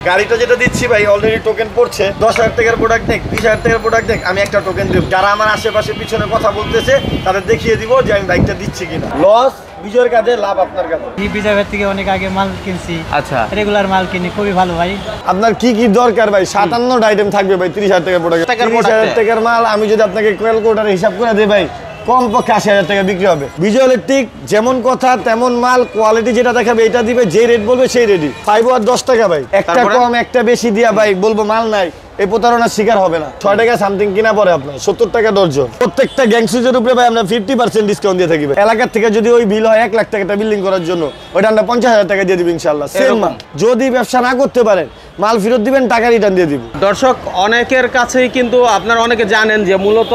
গাড়িটা যেটা দিচ্ছি ভাই অলরেডি টোকেন পড়ছে 10,000 টাকার প্রোডাক্ট দেখ 20,000 টাকার প্রোডাক্ট দেখ আমি একটা টোকেন দেব যারা আমার আশেপাশে পিছনে কথা বলতেছে তাদের দেখিয়ে দিব যে আমি বাইকটা দিচ্ছি কিনা লস বিজয়ের কাছে লাভ আপনার কাছে বিজয় ভাই থেকে অনেক আগে মাল কিনছি আচ্ছা রেগুলার মাল কিনি খুবই ভালো ভাই আপনার কি কি দরকার ভাই 57টা আইটেম থাকবে ভাই 30,000 টাকার প্রোডাক্ট 30,000 টাকার মাল আমি যদি আপনাকে ক্যালকুলেটরে হিসাব করে দেই ভাই কমপক্ষে 80,000 টাকা বিক্রি হবে বিজয় ইলেকট্রিক যেমন কথা তেমন মাল কোয়ালিটি যেটা দেখাবে এটা দিবে যে রেট বলবে সেই রেডি 5 আর 10 টাকা ভাই একটা কম একটা বেশি দিয়া ভাই বলবো মাল নাই এই প্রতারণার শিকার হবে না 6 টাকা সামথিং কিনা পরে আপনার 70 টাকা দর্জন প্রত্যেকটা গ্যাংসুজের উপরে ভাই আমরা 50% ডিসকাউন্ট দিয়ে থাকি ভাই এলাকার থেকে যদি ওই বিল হয় 1 লাখ টাকা বিল্ডিং করার জন্য ওইটা আমরা 50,000 টাকা দিয়ে দিব ইনশাআল্লাহ সেম মাল যদি ব্যবসা না করতে পারেন মাল ফেরত দিবেন টাকা রিটার্ন দিয়ে দিব দর্শক অনেকের কাছেই কিন্তু আপনারা অনেকে জানেন যে মূলত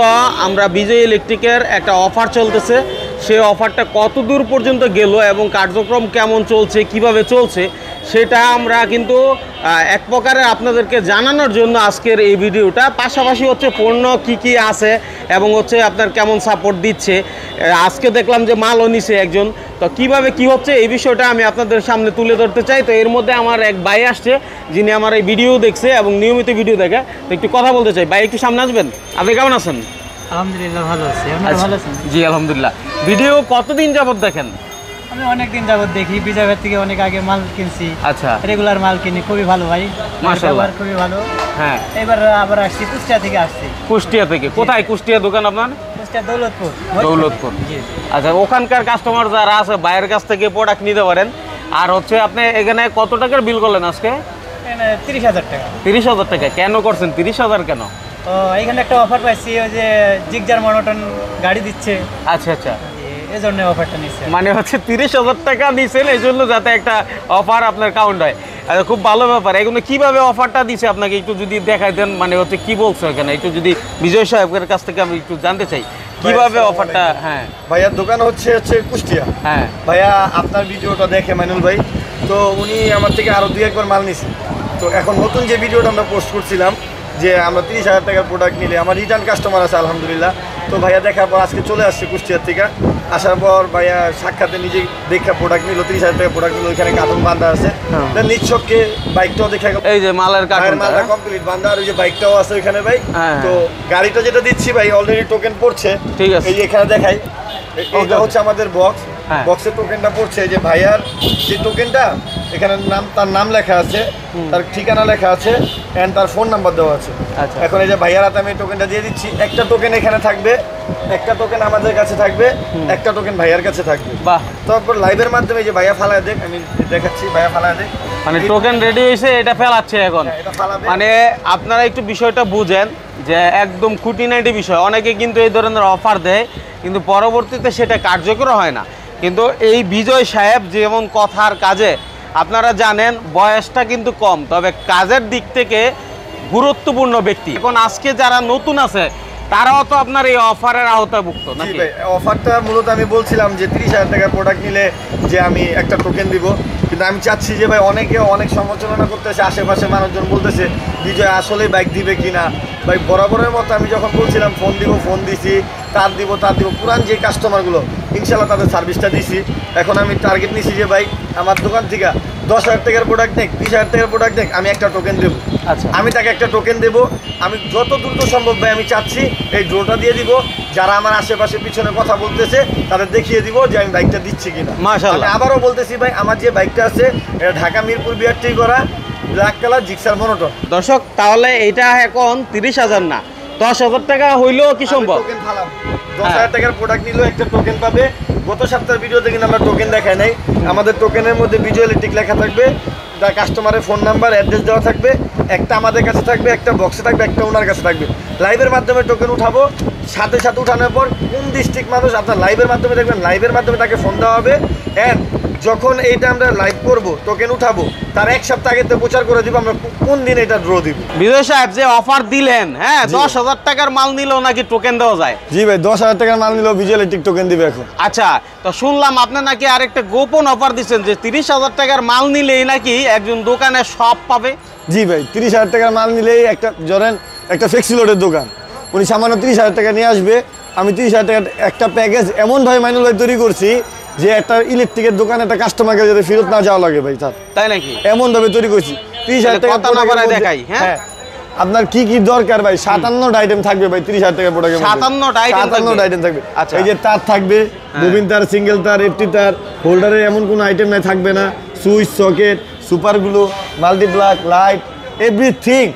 আমরা বিজয় ইলেকট্রিকের একটা অফার চলতেছে সেই অফারটা কত দূর পর্যন্ত গেল এবং কার্যক্রম কেমন চলছে কিভাবে চলছে সেটা আমরা কিন্তু এক প্রকারে আপনাদেরকে জানানোর জন্য আজকের এই ভিডিওটা পাশাপাশি হচ্ছে পণ্য কি কি আছে এবং হচ্ছে আপনার কেমন সাপোর্ট দিচ্ছে আজকে দেখলাম যে মালও নিছে একজন তো কিভাবে কি হচ্ছে এই বিষয়টা আমি আপনাদের সামনে তুলে ধরতে চাই তো এর মধ্যে আমার এক ভাই আসছে যিনি আমার এই ভিডিও দেখছে এবং নিয়মিত ভিডিও দেখে তো একটু কথা বলতে চাই ভাই একটু সামনে আসবেন আপনি কেমন আছেন আলহামদুলিল্লাহ ভালো আছি আপনারা ভালো আছেন জি আলহামদুলিল্লাহ ভিডিও কতদিন যাবত দেখেন আমি অনেকদিন যাবত দেখি বিজয় ভাই থেকে অনেক আগে মাল কিনছি আচ্ছা রেগুলার মাল কিনি খুবই ভালো ভাই মাশাআল্লাহ খুবই ভালো হ্যাঁ এবার আবার আসছি কুষ্টিয়া থেকে আসছি কুষ্টিয়া থেকে কোথায় কুষ্টিয়া দোকান আপনার কুষ্টিয়া দৌলতপুর জি আচ্ছা ওখানকার কাস্টমার যারা আছে বাইরের কাছ থেকে প্রোডাক্ট নিতে পারেন আর হচ্ছে আপনি এখানে কত টাকার বিল করলেন আজকে 30,000 টাকা 30,000 টাকা কেন করছেন 30,000 কেন তো এখানে একটা অফার পাইছি ওই যে জিগজার মনোটন গাড়ি দিচ্ছে আচ্ছা আচ্ছা এই জন্য অফারটা নিচ্ছে মানে হচ্ছে 30,000 টাকা নিছেন এই জন্য যাতে একটা অফার আপনার কাউন্ট হয় আচ্ছা খুব ভালো ব্যাপার এগুলো কিভাবে অফারটা দিছে আপনাকে একটু যদি দেখাই দেন মানে হচ্ছে কি বলছো এখানে একটু যদি বিজয় সাহেবের কাছ থেকে আমি একটু জানতে চাই কিভাবে অফারটা হ্যাঁ ভাইয়ার দোকান হচ্ছে কুষ্টিয়া হ্যাঁ ভাইয়া আপনার ভিডিওটা দেখে মাইনুল ভাই তো উনি আমার থেকে আরো 2-1 বার মাল নিছে তো এখন নতুন যে ভিডিওটা আমরা পোস্ট করছিলাম যে আমরা 30,000 টাকার প্রোডাক্ট নিলে আমার রিটার্ন কাস্টমার আছে আলহামদুলিল্লাহ তো ভাইয়া দেখার পর আজকে চলে আসছে কুষ্টিয়ার থেকে আসার পর ভাইয়া সাক্ষাতে নিজে দেখা প্রোডাক্ট নিল 30,000 টাকা প্রোডাক্ট নিল এখানে কার্টুন বাঁধা আছে নিচ্ছককে বাইকটাও দেখা এই যে মালের কার্টুন মালটা কমপ্লিট বাঁধা আর ওই যে বাইকটাও আছে ওইখানে ভাই তো গাড়িটা যেটা দিচ্ছি ভাই অলরেডি টোকেন পড়ছে ঠিক আছে এই যে এখানে দেখাই এটা হচ্ছে আমাদের বক্স বক্সের টোকেনটা পড়ছে যে ভাইয়ার যে টোকেনটা এখানে নাম তার নাম লেখা আছে তার ঠিকানা লেখা আছে এন্ড তার ফোন নাম্বার দেওয়া আছে এখন এই যে ভাইয়ার হাতে আমি টোকেনটা দিয়ে দিচ্ছি একটা টোকেন এখানে থাকবে একটা টোকেন আমাদের কাছে থাকবে একটা টোকেন ভাইয়ার কাছে থাকবে বাহ তারপর লাইভের মাধ্যমে যে ভাইয়া ফালায় দেখ আমি দেখাচ্ছি ভাইয়া ফালায় দেখ মানে টোকেন রেডি হয়েছে এটা ফেলাচ্ছে এখন মানে আপনারা একটু বিষয়টা বুঝেন যে একদম খুঁটিনাটি বিষয় অনেকে কিন্তু এই ধরনের অফার দেয় কিন্তু পরবর্তীতে সেটা কার্যকর হয় না কিন্তু এই বিজয় সাহেব যেমন কথার কাজে আপনারা জানেন বয়সটা কিন্তু কম তবে কাজের দিক থেকে গুরুত্বপূর্ণ ব্যক্তি এখন আজকে যারা নতুন আছে তারাও তো আপনার এই অফারের আওতাভুক্ত নাকি অফারটা মূলত আমি বলছিলাম যে 30,000 টাকার প্রোডাক্ট নিলে যে আমি একটা টোকেন দিব কিন্তু আমি চাচ্ছি যে ভাই অনেকে অনেক সমালোচনা করতেছে আশেপাশে মানুষজন বলতেছে বিজয় আসলে বাইক দিবে কিনা ভাই বরাবরের মতো আমি যখন বলছিলাম ফোন দিব ফোন দিছি তার দিব পুরান যে কাস্টমারগুলো ইনশাল্লাহ তাদের সার্ভিসটা দিছি এখন আমি টার্গেট নিছি যে ভাই আমার দোকান থেকে 10,000 টাকার প্রোডাক্ট দেখ 20,000 টাকার প্রোডাক্ট দেখ আমি একটা টোকেন দেবো আচ্ছা আমি তাকে একটা টোকেন দেবো আমি যত দ্রুত সম্ভব ভাই আমি চাচ্ছি এই ড্রোটা দিয়ে দিব যারা আমার আশেপাশে পিছনে কথা বলতেছে তাদের দেখিয়ে দিব যে আমি বাইকটা দিচ্ছি কিনা মাশাআল্লাহ আমি আবারও বলতেছি ভাই আমার যে বাইকটা আছে এটা ঢাকা মিরপুর বিআরটি করা ব্ল্যাক কালার জিক্সার মনোটন দর্শক তাহলে এটা এখন 30,000 না 10,000 টাকা হইলেও কি সম্ভব টোকেন ফালাম 10,000 টাকার প্রোডাক্ট নিলেও একটা টোকেন পাবে গত সপ্তাহের ভিডিওতে কিন্তু আমরা টোকেন দেখাই নাই আমাদের টোকেনের মধ্যে বিজয় ইলেকট্রিক লেখা থাকবে তার কাস্টমারের ফোন নাম্বার অ্যাড্রেস দেওয়া থাকবে একটা আমাদের কাছে থাকবে একটা বক্সে থাকবে একটা ওনার কাছে থাকবে লাইভের মাধ্যমে টোকেন উঠাবো সাথে সাথে উঠানোর পর কোন ডিস্ট্রিক্ট মানুষ আপনার লাইভের মাধ্যমে দেখবেন লাইভের মাধ্যমে তাকে ফোন দেওয়া হবে অ্যান্ড যখন এইটা আমরা লাইভ করব টোকেন উঠাবো তার এক সপ্তাহ আগে প্রচার করে দিব আমরা কোন দিন এটা ড্র দিব বিজয় সাহেব যে অফার দিলেন হ্যাঁ 10,000 টাকার মাল নিলেও নাকি টোকেন দেওয়া যায় জি ভাই 10,000 টাকার মাল নিলেও বিজয় ইলেকট্রিক টোকেন দিবে এখন আচ্ছা তো শুনলাম আপনি নাকি আরেকটা গোপন অফার দিচ্ছেন যে 30,000 টাকার মাল নিলেই নাকি একজন দোকানে সব পাবে জি ভাই 30,000 টাকার মাল নিলেই একটা ধরেন একটা ফ্লেক্সি লোডের দোকান উনি সামান্য 30,000 টাকা নিয়ে আসবে আমি 30,000 টাকার একটা প্যাকেজ এমনভাবে মাইনুল ভাই তৈরি করছি যে একটা ইলেকট্রিকের দোকানে একটা কাস্টমারকে যাতে ফেরত না যাওয়া লাগে ভাই তাই নাকি এমনভাবে তৈরি করছি 30,000 টাকা কথা না বাড়ায় দেখাই, হ্যাঁ? আপনার কি কি দরকার ভাই 57টা আইটেম থাকবে ভাই 30,000 টাকা প্রোডাক্টের 57টা item থাকবে? 57টা আইটেম থাকবে। আচ্ছা। এই যে তার থাকবে, ববিন তার, সিঙ্গেল তার, এফটি তার, হোল্ডারের এমন কোনো আইটেম নাই থাকবে না। Switch, socket, super glue, multiplug, light, everything.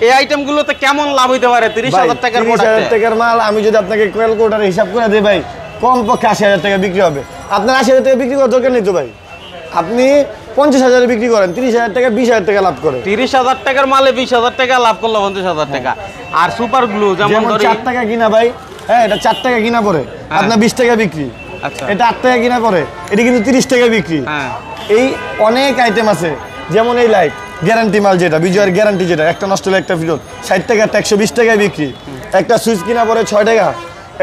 এই আইটেমগুলোতে কেমন লাভ হইতে পারে 30,000 টাকার 30,000 প্রোডাক্টে? টাকার মাল আমি যদি আপনাকে ক্যালকুলেটরে হিসাব করে দিই ভাই, কমপক্ষে 80,000 টাকা বিক্রি হবে। আপনার 80,000 টাকা বিক্রি করার দরকার নেই তো ভাই, আপনি 50,000 বিক্রি করেন, 30,000 টাকা 20,000 টাকা লাভ করে। 30,000 টাকার মালে 20,000 টাকা লাভ করলো, 50,000 টাকা। আর সুপার গ্লু যেমন যেমন ধরি 4 টাকা কিনা ভাই, হ্যাঁ এটা 4 টাকা কিনা পরে আপনার 20 টাকা বিক্রি। আচ্ছা। এটা 8 টাকা কিনা পরে এটা কিন্তু 30 টাকা বিক্রি। হ্যাঁ। এই অনেক আইটেম আছে, যেমন এই লাইট গ্যারান্টি মাল, যেটা বিজয়ের গ্যারান্টি, যেটা একটা নষ্ট হলে একটা ফেরত, 60 টাকা 120 টাকায় বিক্রি। একটা সুইচ কিনা পরে 6 টাকা,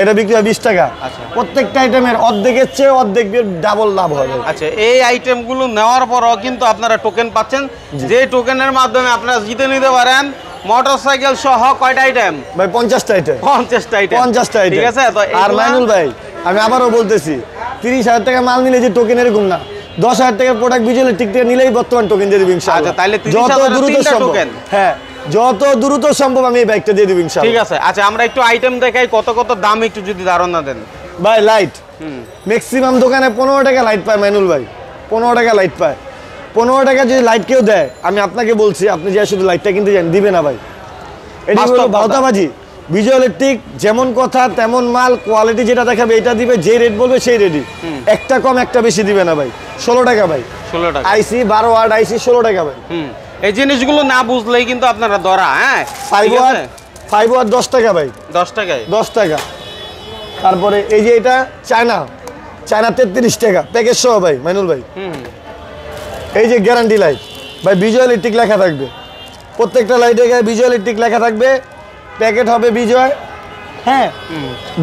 এটা বিক্রি হয় 20 টাকা। আচ্ছা। প্রত্যেকটা আইটেমের অর্ধেকের চেয়ে অর্ধেক ডাবল লাভ হবে। আচ্ছা, এই আইটেমগুলো নেওয়ার পরও কিন্তু আপনারা টোকেন পাচ্ছেন, যে টোকেনের মাধ্যমে আপনারা জিতে নিতে পারেন মোটরসাইকেল সহ কয়টা আইটেম ভাই 50টা আইটেম, 50টা আইটেম। 50টা আইটেম। ঠিক আছে, তো আর মাইনুল ভাই আমি আবারও বলতেছি, 30,000 টাকা মাল নিলে যে টোকেন এরকম না, 10,000 টাকার প্রোডাক্ট বিজয়ের টিক থেকে নিলেই বর্তমান টোকেন দিয়ে দিব ইনশাআল্লাহ। আচ্ছা, তাহলে যত 30,000 এর দ্রুত 3টা সম্ভব, টোকেন। হ্যাঁ যত দ্রুত সম্ভব আমি এই বাইকটা দিয়ে দিব ইনশাআল্লাহ। ঠিক আছে। আচ্ছা, আমরা একটু আইটেম দেখাই, কত কত দাম একটু যদি ধারণা দেন। ভাই লাইট ম্যাক্সিমাম দোকানে 15 টাকা লাইট পায় মাইনুল ভাই, 15 টাকা লাইট পায়। 15 টাকা যদি লাইট কেউ দেয়, আমি আপনাকে বলছি আপনি যে শুধু লাইটটা কিনতে যান, দিবে না ভাই, এটা হলো ভাওতাবাজি। বিজয় ইলেকট্রিক যেমন কথা তেমন মাল, কোয়ালিটি যেটা দেখাবে এটা দিবে, যে রেট বলবে সেই রেডি, একটা কম একটা বেশি দিবে না ভাই। 16 টাকা ভাই, 16 টাকা আইসি 12 ওয়াট আইসি 16 টাকা ভাই। এই জিনিসগুলো না বুঝলেই কিন্তু আপনারা ধরা, হ্যাঁ 5 ওয়াট 10 টাকা ভাই, 10 টাকায় 10 টাকা। তারপরে এই যে এটা চায়না 33 টাকা প্যাকেজ সহ ভাই মাইনুল ভাই। এই যে গ্যারান্টি লাইট ভাই, বিজয় ইলেকট্রিক লেখা থাকবে, প্রত্যেকটা লাইটে গায়ে বিজয় ইলেকট্রিক লেখা থাকবে, প্যাকেট হবে বিজয়, হ্যাঁ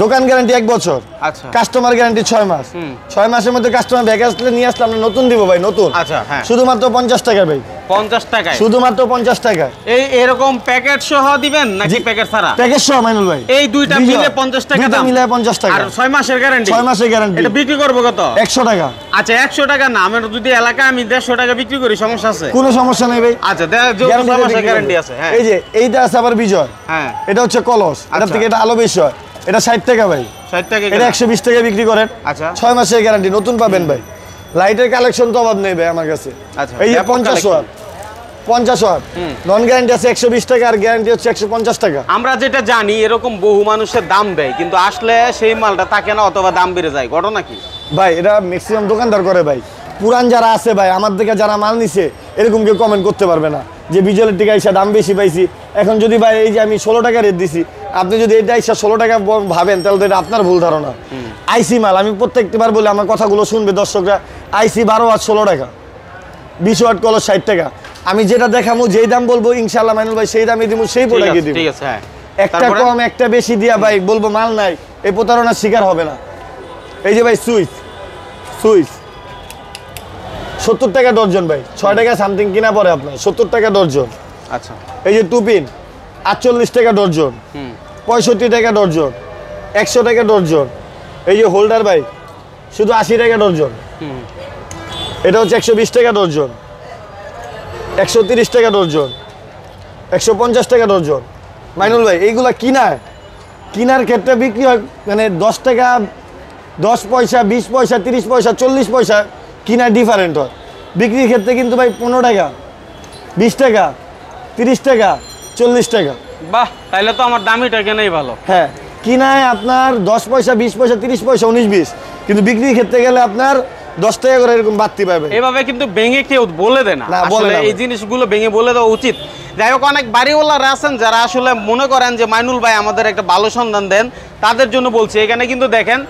দোকান গ্যারান্টি 1 বছর, আচ্ছা। কাস্টমার গ্যারান্টি 6 মাস। 6 মাসের মধ্যে কাস্টমার ব্যাগ আসলে নিয়ে আসলে আমরা নতুন দিব ভাই, নতুন। আচ্ছা, হ্যাঁ। শুধুমাত্র 50 টাকা ভাই, 50 টাকায় শুধুমাত্র 50 টাকা। এই এরকম প্যাকেট সহ দিবেন নাকি প্যাকেট ছাড়া? প্যাকেজ সহ মাইনুল ভাই, এই দুইটা মিলে 50 টাকা দাম, মিলে 50 টাকা আর 6 মাসের গ্যারান্টি। 6 মাসের গ্যারান্টি। এটা বিক্রি করব কত? 100 টাকা। আচ্ছা, 100 টাকা না, আমার যদি এলাকায় আমি 150 টাকা বিক্রি করি, সমস্যা আছে? কোনো সমস্যা নেই ভাই, আচ্ছা, 6 মাসের গ্যারান্টি আছে। হ্যাঁ এই যে এইটা আছে আবার বিজয়, হ্যাঁ, এটা হচ্ছে কলস, এটা আচ্ছা। থেকে এটা আলো বেশি হয়, এটা 60 টাকা ভাই, 60 টাকা। এটা 120 টাকা বিক্রি করেন। আচ্ছা। 6 মাসের গ্যারান্টি, নতুন পাবেন ভাই। লাইটের কালেকশন তো অভাব নেই ভাই আমার কাছে। আচ্ছা, এই যে ব্যাপক 50 collection। Watt, 50 watt non guarantee আছে 120 টাকা, আর গ্যারান্টি হচ্ছে 150 টাকা। আমরা যেটা জানি এরকম বহু মানুষের দাম দেয়, কিন্তু আসলে সেই মালটা থাকে না, অথবা দাম বেড়ে যায়, ঘটনা কি? ভাই এটা ম্যাক্সিমাম দোকানদার করে ভাই, পুরান যারা আছে ভাই, আমার থেকে যারা মাল নিছে এরকম কেউ কমেন্ট করতে পারবে না যে বিজয়ের টিকা আইসা দাম বেশি পাইছি। এখন যদি ভাই এই যে আমি 16 টাকা রেট দিছি, আপনি যদি এটা আইসা 16 টাকা ভাবেন, তাহলে তো এটা আপনার ভুল ধারণা। আইসি মাল আমি প্রত্যেকবার বলি, আমার কথাগুলো শুনবে দর্শকরা, আইসি 12 ওয়াট 16 টাকা, 20 ওয়াট কলস 60 টাকা। আমি যেটা দেখাবো, যেই দাম বলবো ইনশাআল্লাহ মাইনুল ভাই সেই দামই দিব, সেই প্রোডাক্টই দিব। ঠিক আছে, হ্যাঁ। একটা তারপরে? কম একটা বেশি দিয়া ভাই বলবো মাল নাই, এই প্রতারণার শিকার হবে না। এই যে ভাই সুইচ 70 টাকা ডর্জন ভাই, 6 টাকা সামথিং কিনা পরে আপনার 70 টাকা ডর্জন। আচ্ছা। এই যে টুপিন 48 টাকা ডর্জন, 65 টাকা ডর্জন, 100 টাকা ডর্জন। এই যে হোল্ডার ভাই শুধু 80 টাকা ডর্জন, এটা হচ্ছে 120 টাকা ডর্জন, 130 টাকা ডর্জন, 150 টাকা ডর্জন। মাইনুল ভাই এইগুলা কিনার ক্ষেত্রে বিক্রি হয় মানে 10 টাকা 10 পয়সা, 20 পয়সা, 30 পয়সা, 40 পয়সা কিনা ডিফারেন্ট হয়। বিক্রির ক্ষেত্রে কিন্তু ভাই 15 টাকা, 20 টাকা, 30 টাকা, 40 টাকা। বাহ, তাইলে তো আমার দামিটা কেনাই ভালো। হ্যাঁ, কিনায় আপনার 10 পয়সা, 20 পয়সা, 30 পয়সা, 19-20, কিন্তু বিক্রির ক্ষেত্রে গেলে আপনার 10 টাকা করে এরকম বাড়তি পাবে। এভাবে কিন্তু ভেঙে কেউ বলে দেয় না, বলে আসলে না এই জিনিসগুলো ভেঙে বলে দেওয়া উচিত। যাই হোক, অনেক বাড়িওয়ালারা আছেন যারা আসলে মনে করেন যে মাইনুল ভাই আমাদের একটা ভালো সন্ধান দেন, তাদের জন্য বলছি। এখানে কিন্তু দেখেন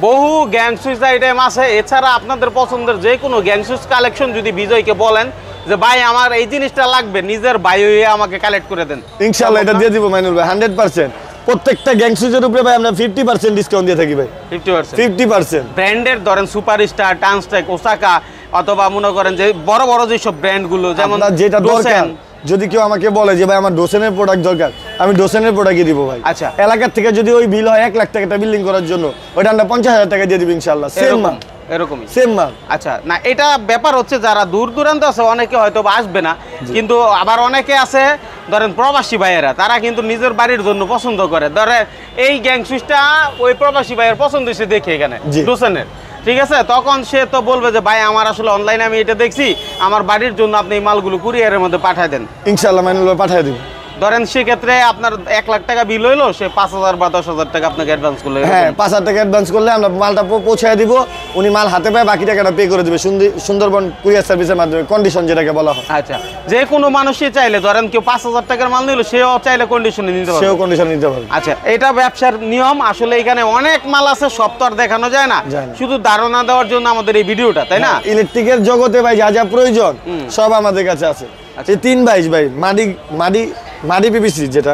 বহু গ্যাং সুইচ আইটেম আছে। এছাড়া আপনাদের পছন্দের যে কোনো গ্যাং সুইচ কালেকশন যদি বিজয়কে বলেন যে ভাই আমার এই জিনিসটা লাগবে, নিজের ভাই হয়ে আমাকে কালেক্ট করে দেন, ইনশাআল্লাহ এটা দিয়ে দিব মাইনুল ভাই 100%। প্রত্যেকটা গ্যাং সুইচের উপরে ভাই আমরা 50% ডিসকাউন্ট দিয়ে থাকি ভাই, 50%। ব্র্যান্ডের ধরেন সুপারস্টার, টানস্টেক, ওসাকা, অথবা মনে করেন যে বড় বড় যেসব ব্র্যান্ডগুলো, যেমন আপনার যেটা দরকার, যদি কেউ আমাকে বলে যে ভাই আমার ডোসেনের প্রোডাক্ট দরকার, আমি ডোসেনের প্রোডাক্টই দিব ভাই। আচ্ছা। এলাকার থেকে যদি ওই বিল হয় 1 লাখ টাকাটা বিল্ডিং করার জন্য, ওইটা আমরা 50,000 টাকা দিয়ে দিব ইনশাআল্লাহ। সেম মাল এরকমই সেম মাল। আচ্ছা, না এটা ব্যাপার হচ্ছে যারা দূর দূরান্ত আছে অনেকে হয়তো বা আসবে না, কিন্তু আবার অনেকে আছে ধরেন প্রবাসী ভাইয়েরা, তারা কিন্তু নিজের বাড়ির জন্য পছন্দ করে। ধরেন এই গ্যাং সুইচটা ওই প্রবাসী ভাইয়ের পছন্দ হয়েছে দেখে এখানে জি। ডোসেনের, ঠিক আছে, তখন সে তো বলবে যে ভাই আমার আসলে অনলাইনে আমি এটা দেখছি, আমার বাড়ির জন্য আপনি এই মালগুলো কুরিয়ারের মধ্যে পাঠায় দেন। ইনশাআল্লাহ মাইনুল ভাই পাঠিয়ে দিব। ধরেন সেক্ষেত্রে আপনার 1 লাখ টাকা বিল হইলো, সে 5,000 বা 10,000 টাকা আপনাকে অ্যাডভান্স করলে, হ্যাঁ 5,000 টাকা অ্যাডভান্স করলে আমরা মালটা পৌঁছায় দিব, উনি মাল হাতে পায় বাকি টাকাটা পে করে দিবে সুন্দরবন কুরিয়ার সার্ভিসের মাধ্যমে, কন্ডিশন যেটাকে বলা হয়। আচ্ছা, যে কোনো মানুষই চাইলে ধরেন কেউ 5,000 টাকার মাল নিল, সেও চাইলে কন্ডিশনে নিতে পারবে, সেও কন্ডিশন নিতে পারবে। আচ্ছা, এটা ব্যবসার নিয়ম। আসলে এখানে অনেক মাল আছে, সব তো আর দেখানো যায় না, যায় না। শুধু ধারণা দেওয়ার জন্য আমাদের এই ভিডিওটা, তাই না? ইলেকট্রিকের জগতে ভাই যা যা প্রয়োজন সব আমাদের কাছে আছে। এই 322 ভাই মাটি পিপিসি যেটা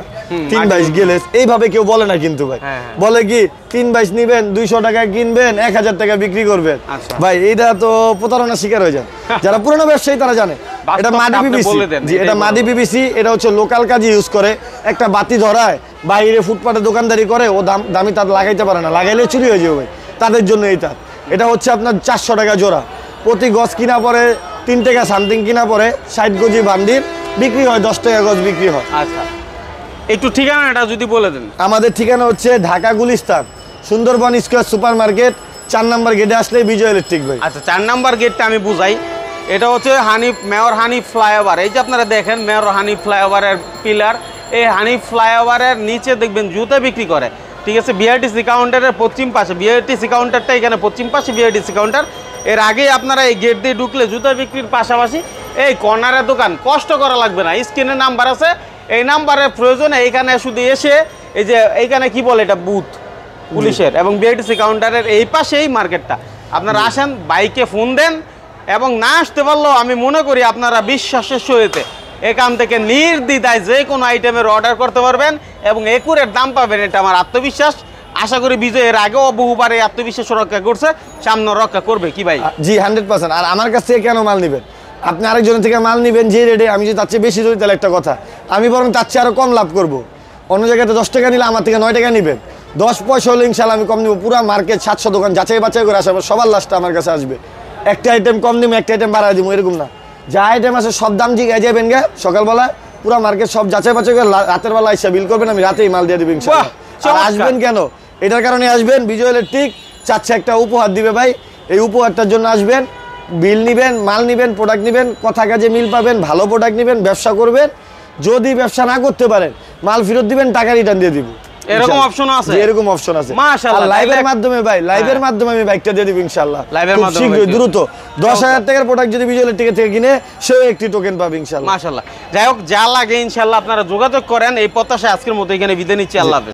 322 গেলেস এইভাবে কেউ বলে না কিন্তু ভাই, হ্যাঁ, হ্যাঁ। বলে কি 322 নিবেন 200 টাকায় কিনবেন 1000 টাকা বিক্রি করবেন। আচ্ছা। ভাই এইটা তো প্রতারণার শিকার হয়ে যায়। যারা পুরনো ব্যবসায়ী তারা জানে বাস্তবটা এটা মাটি আপনি পিপিসি, বলে দেন, জি, এটা এটাই মাটি বলবো। পিপিসি। এটা হচ্ছে লোকাল কাজে ইউজ করে, একটা বাতি ধরায় বাইরে ফুটপাতে দোকানদারি করে, ও দামি তার লাগাইতে পারে না, লাগাইলে চুরি হয়ে যাবে ভাই, তাদের জন্য এই তার। এটা হচ্ছে আপনার 400 টাকা জোড়া, প্রতি গজ কিনা পরে 3 টাকা সামথিং কিনা পরে 60 গজি বান্ডিল বিক্রি হয়, 10 টাকা গজ বিক্রি হয়। আচ্ছা, একটু ঠিকানাটা যদি বলে দেন। আমাদের ঠিকানা হচ্ছে Dhaka Gulistan Sundarban square super market 4 নম্বর গেটে আসলে বিজয় ইলেকট্রিক ভাই। আচ্ছা, 4 নাম্বার গেটটা আমি বুঝাই, এটা হচ্ছে মেয়র হানিফ ফ্লাইওভার। এই যে আপনারা দেখেন মেয়র হানিফ ফ্লাইওভারের পিলার, এই হানিফ ফ্লাইওভারের নিচে দেখবেন জুতা বিক্রি করে, ঠিক আছে, বিআরটিসি কাউন্টারের পশ্চিম পাশে, বিআরটিসি কাউন্টারটা এখানে পশ্চিম পাশে বিআরটিসি কাউন্টার। এর আগে আপনারা এই গেট দিয়ে ঢুকলে জুতা বিক্রির পাশাপাশি এই কর্নারের দোকান, কষ্ট করা লাগবে না, স্ক্রিনে নাম্বার আছে, এই নাম্বারের প্রয়োজনে এইখানে শুধু এসে এই যে এইখানে কি বলে এটা বুথ পুলিশের এবং বিআরটিসি কাউন্টারের এই পাশেই মার্কেটটা, আপনারা আসেন, বাইকে ফোন দেন, এবং না আসতে পারলেও আমি মনে করি আপনারা বিশ্বাসের সহিত এখান থেকে নির্দ্বিধায় যে কোনো আইটেমের অর্ডার করতে পারবেন এবং একুরেট দাম পাবেন, এটা আমার আত্মবিশ্বাস। আশা করি বিজয় এর আগেও বহুবার এই আত্মবিশ্বাস রক্ষা করছে, সামনে রক্ষা করবে, কি ভাই? জি 100%। আর আমার কাছ থেকে কেন মাল নেবেন? আপনি আরেকজনের থেকে মাল নেবেন যে রেটে, আমি যদি তার চেয়ে বেশি ধরি তাহলে একটা কথা, আমি বরং তার চেয়ে আরও কম লাভ করব। অন্য জায়গাতে 10 টাকা নিলে আমার থেকে 9 টাকা নেবেন, 10 পয়সা হলে ইনশাল্লাহ আমি কম নেবো। পুরো মার্কেট 700 দোকান যাচাই বাছাই করে আসবে, সবার লাস্টটা আমার কাছে আসবে। একটা আইটেম কম দিব, একটা আইটেম বাড়াই দিব, এরকম না। যা আইটেম আছে সব দাম জিগে যাবেন গে সকালবেলা, পুরো মার্কেট সব যাচাই বাছাই করে রাতের বেলা এসে বিল করবেন, আমি রাতেই মাল দিয়ে দেবো ইনশাল্লাহ। আর আসবেন কেন? এটার কারণে আসবেন, বিজয় ইলেকট্রিক চাচ্ছে একটা উপহার দিবে ভাই, এই উপহারটার জন্য আসবেন, বিল নিবেন, মাল নিবেন, প্রোডাক্ট নিবেন, কথা কাজে মিল পাবেন, ভালো প্রোডাক্ট নিবেন, ব্যবসা করবেন। যদি ব্যবসা না করতে পারেন মাল ফেরত দিবেন, টাকা রিটার্ন দিয়ে দিব, এরকম অপশন আছে? এরকম অপশন আছে মাশাআল্লাহ। লাইভের মাধ্যমে ভাই, লাইভের মাধ্যমে আমি বাইকটা দিয়ে দিব ইনশাআল্লাহ, লাইভের খুব মাধ্যমে শীঘ্রই দ্রুত। 10,000 টাকার প্রোডাক্ট যদি বিজয় ইলেকট্রিক থেকে কিনে সেও একটি টোকেন পাবে ইনশাআল্লাহ। মাশাআল্লাহ। যাই হোক, যা লাগে ইনশাআল্লাহ আপনারা যোগাযোগ করেন, এই প্রত্যাশায় আজকের মতো এখানে বিদায় নিচ্ছি। আল্লাহ হাফেজ।